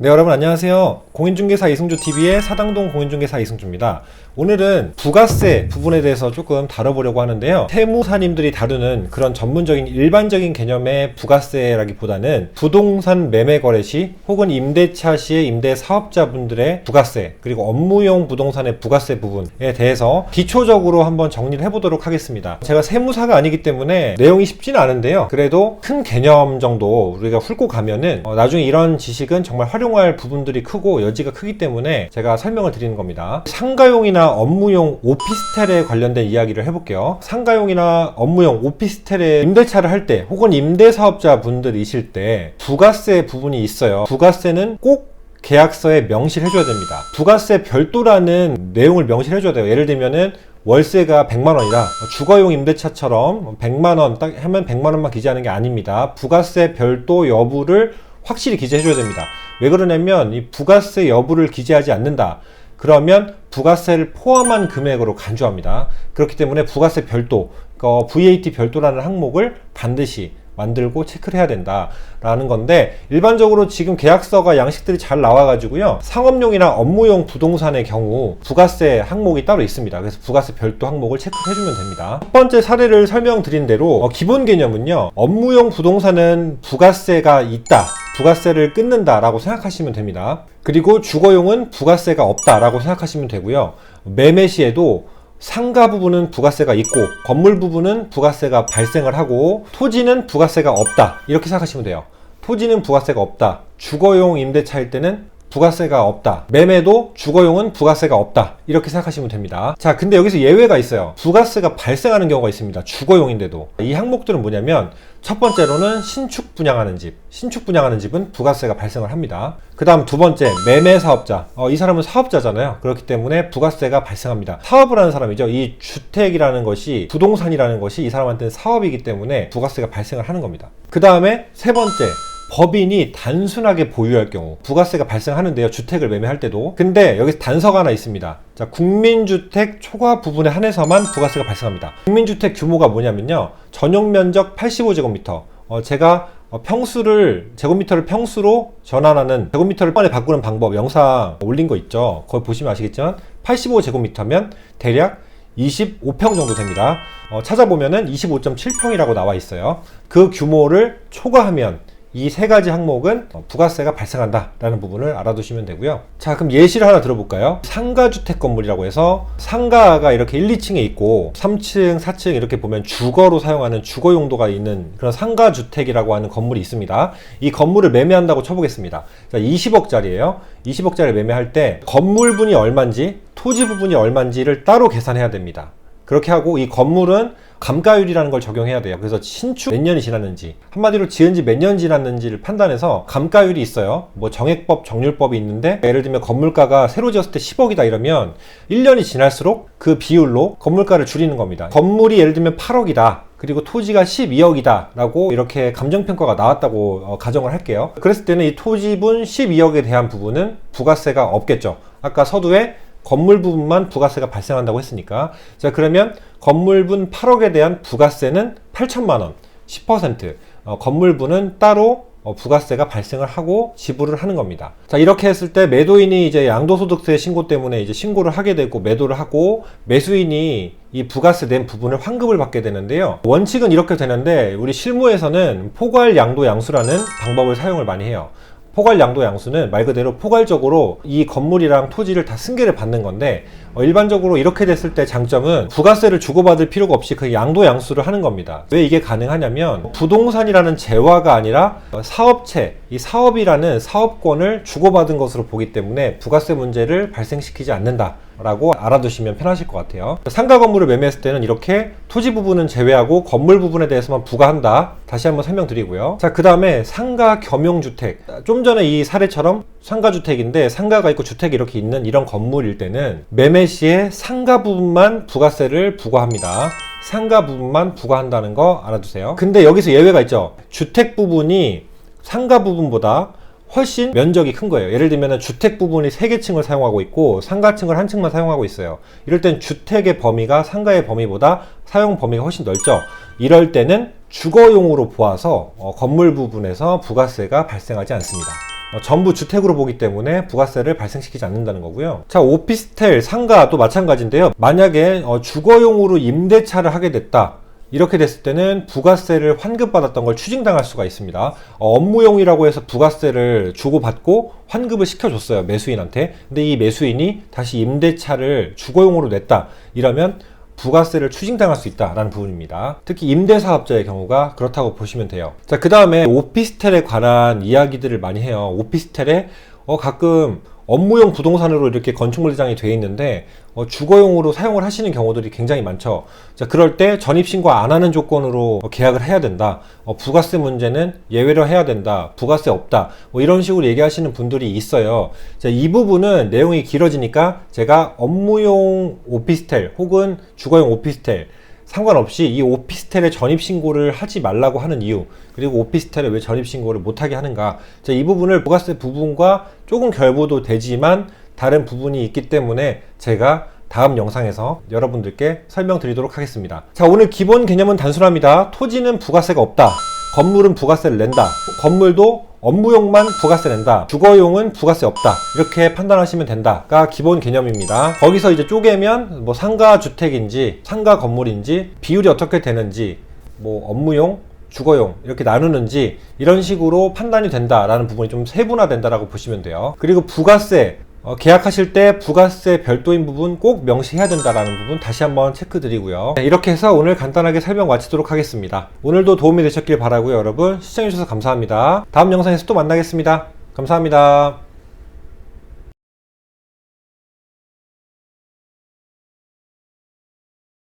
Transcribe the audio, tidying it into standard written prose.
네, 여러분 안녕하세요. 공인중개사 이승주TV의 사당동 공인중개사 이승주입니다. 오늘은 부가세 부분에 대해서 조금 다뤄보려고 하는데요. 세무사님들이 다루는 그런 전문적인 일반적인 개념의 부가세라기보다는 부동산 매매 거래 시 혹은 임대차 시의 임대 사업자분들의 부가세, 그리고 업무용 부동산의 부가세 부분에 대해서 기초적으로 한번 정리를 해보도록 하겠습니다. 제가 세무사가 아니기 때문에 내용이 쉽지는 않은데요. 그래도 큰 개념 정도 우리가 훑고 가면은 나중에 이런 지식은 정말 활용할 부분들이 크고 여지가 크기 때문에 제가 설명을 드리는 겁니다. 상가용이나 업무용 오피스텔에 관련된 이야기를 해볼게요. 상가용이나 업무용 오피스텔에 임대차를 할 때 혹은 임대사업자 분들이실 때 부가세 부분이 있어요. 부가세는 꼭 계약서에 명시를 해줘야 됩니다. 부가세 별도라는 내용을 명시를 해줘야 돼요. 예를 들면은 월세가 100만원이라 주거용 임대차처럼 100만원 딱 하면 100만원만 기재하는 게 아닙니다. 부가세 별도 여부를 확실히 기재해줘야 됩니다. 왜 그러냐면 이 부가세 여부를 기재하지 않는다. 그러면 부가세를 포함한 금액으로 간주합니다. 그렇기 때문에 부가세 별도, VAT 별도라는 항목을 반드시 만들고 체크를 해야 된다라는 건데, 일반적으로 지금 계약서가 양식들이 잘 나와가지고요, 상업용이나 업무용 부동산의 경우 부가세 항목이 따로 있습니다. 그래서 부가세 별도 항목을 체크해주면 됩니다. 첫 번째 사례를 설명드린 대로 기본 개념은요, 업무용 부동산은 부가세가 있다, 부가세를 끊는다 라고 생각하시면 됩니다. 그리고 주거용은 부가세가 없다 라고 생각하시면 되고요. 매매 시에도 상가 부분은 부가세가 있고 건물 부분은 부가세가 발생을 하고 토지는 부가세가 없다 이렇게 생각하시면 돼요. 토지는 부가세가 없다, 주거용 임대차일 때는 부가세가 없다, 매매도 주거용은 부가세가 없다 이렇게 생각하시면 됩니다. 자, 근데 여기서 예외가 있어요. 부가세가 발생하는 경우가 있습니다. 주거용인데도. 이 항목들은 뭐냐면, 첫 번째로는 신축 분양하는 집, 신축 분양하는 집은 부가세가 발생을 합니다. 그 다음 두 번째, 매매 사업자. 이 사람은 사업자잖아요. 그렇기 때문에 부가세가 발생합니다. 사업을 하는 사람이죠. 이 주택이라는 것이, 부동산이라는 것이 이 사람한테는 사업이기 때문에 부가세가 발생을 하는 겁니다. 그 다음에 세 번째, 법인이 단순하게 보유할 경우 부가세가 발생하는데요. 주택을 매매할 때도. 근데 여기서 단서가 하나 있습니다. 자, 국민주택 초과 부분에 한해서만 부가세가 발생합니다. 국민주택 규모가 뭐냐면요, 전용 면적 85제곱미터. 제가 평수를, 제곱미터를 평수로 전환하는, 제곱미터를 번에 바꾸는 방법 영상 올린 거 있죠. 거기 보시면 아시겠지만 85제곱미터면 대략 25평 정도 됩니다. 찾아보면은 25.7평이라고 나와 있어요. 그 규모를 초과하면 이 세 가지 항목은 부가세가 발생한다 라는 부분을 알아두시면 되고요. 자, 그럼 예시를 하나 들어볼까요? 상가주택 건물이라고 해서 상가가 이렇게 1, 2층에 있고 3층, 4층 이렇게 보면 주거로 사용하는 주거 용도가 있는 그런 상가주택이라고 하는 건물이 있습니다. 이 건물을 매매한다고 쳐보겠습니다. 자, 20억짜리예요. 20억짜리 매매할 때 건물분이 얼마인지 토지 부분이 얼마인지를 따로 계산해야 됩니다. 그렇게 하고 이 건물은 감가율이라는 걸 적용해야 돼요. 그래서 신축 몇 년이 지났는지, 한마디로 지은 지 몇 년 지났는지를 판단해서 감가율이 있어요. 뭐 정액법, 정률법이 있는데, 예를 들면 건물가가 새로 지었을 때 10억이다 이러면 1년이 지날수록 그 비율로 건물가를 줄이는 겁니다. 건물이 예를 들면 8억이다. 그리고 토지가 12억이다 라고 이렇게 감정평가가 나왔다고 가정을 할게요. 그랬을 때는 이 토지분 12억에 대한 부분은 부가세가 없겠죠. 아까 서두에 건물 부분만 부가세가 발생한다고 했으니까. 자, 그러면 건물분 8억에 대한 부가세는 8천만원, 10%. 건물분은 따로 부가세가 발생을 하고 지불을 하는 겁니다. 자, 이렇게 했을 때 매도인이 이제 양도소득세 신고 때문에 이제 신고를 하게 되고 매도를 하고, 매수인이 이 부가세 낸 부분을 환급을 받게 되는데요. 원칙은 이렇게 되는데 우리 실무에서는 포괄 양도 양수라는 방법을 사용을 많이 해요. 포괄 양도 양수는 말 그대로 포괄적으로 이 건물이랑 토지를 다 승계를 받는 건데, 일반적으로 이렇게 됐을 때 장점은 부가세를 주고받을 필요가 없이 그 양도 양수를 하는 겁니다. 왜 이게 가능하냐면, 부동산이라는 재화가 아니라 사업체, 이 사업이라는 사업권을 주고받은 것으로 보기 때문에 부가세 문제를 발생시키지 않는다 라고 알아두시면 편하실 것 같아요. 상가 건물을 매매했을 때는 이렇게 토지 부분은 제외하고 건물 부분에 대해서만 부과한다. 다시 한번 설명드리고요. 자, 그 다음에 상가 겸용주택. 좀 전에 이 사례처럼 상가주택인데 상가가 있고 주택이 이렇게 있는 이런 건물일 때는 매매 시에 상가 부분만 부가세를 부과합니다. 상가 부분만 부과한다는 거 알아두세요. 근데 여기서 예외가 있죠. 주택 부분이 상가 부분보다 훨씬 면적이 큰 거예요. 예를 들면 주택 부분이 3개 층을 사용하고 있고 상가층을 한 층만 사용하고 있어요. 이럴 땐 주택의 범위가 상가의 범위보다 사용 범위가 훨씬 넓죠. 이럴 때는 주거용으로 보아서 건물 부분에서 부가세가 발생하지 않습니다. 전부 주택으로 보기 때문에 부가세를 발생시키지 않는다는 거고요. 자, 오피스텔, 상가도 마찬가지인데요. 만약에 주거용으로 임대차를 하게 됐다. 이렇게 됐을 때는 부가세를 환급받았던 걸 추징당할 수가 있습니다. 업무용이라고 해서 부가세를 주고받고 환급을 시켜줬어요, 매수인한테. 근데 이 매수인이 다시 임대차를 주거용으로 냈다. 이러면 부가세를 추징당할 수 있다라는 부분입니다. 특히 임대사업자의 경우가 그렇다고 보시면 돼요. 자, 그 다음에 오피스텔에 관한 이야기들을 많이 해요. 오피스텔에 가끔 업무용 부동산으로 이렇게 건축물 대장이 되어 있는데 주거용으로 사용을 하시는 경우들이 굉장히 많죠. 자, 그럴 때 전입신고 안 하는 조건으로 계약을 해야 된다. 부가세 문제는 예외로 해야 된다. 부가세 없다. 이런 식으로 얘기하시는 분들이 있어요. 자, 이 부분은 내용이 길어지니까 제가 업무용 오피스텔 혹은 주거용 오피스텔 상관없이 이 오피스텔에 전입신고를 하지 말라고 하는 이유, 그리고 오피스텔에 왜 전입신고를 못하게 하는가, 자, 이 부분을 부가세 부분과 조금 결부도 되지만 다른 부분이 있기 때문에 제가 다음 영상에서 여러분들께 설명드리도록 하겠습니다. 자, 오늘 기본 개념은 단순합니다. 토지는 부가세가 없다. 건물은 부가세를 낸다. 건물도 업무용만 부가세 낸다. 주거용은 부가세 없다. 이렇게 판단하시면 된다가 기본 개념입니다. 거기서 이제 쪼개면 상가 주택인지 상가 건물인지 비율이 어떻게 되는지 업무용 주거용 이렇게 나누는지 이런 식으로 판단이 된다라는 부분이 좀 세분화된다라고 보시면 돼요. 그리고 부가세 계약하실 때 부가세 별도인 부분 꼭 명시해야 된다라는 부분 다시 한번 체크 드리고요. 네, 이렇게 해서 오늘 간단하게 설명 마치도록 하겠습니다. 오늘도 도움이 되셨길 바라고요. 여러분 시청해주셔서 감사합니다. 다음 영상에서 또 만나겠습니다. 감사합니다.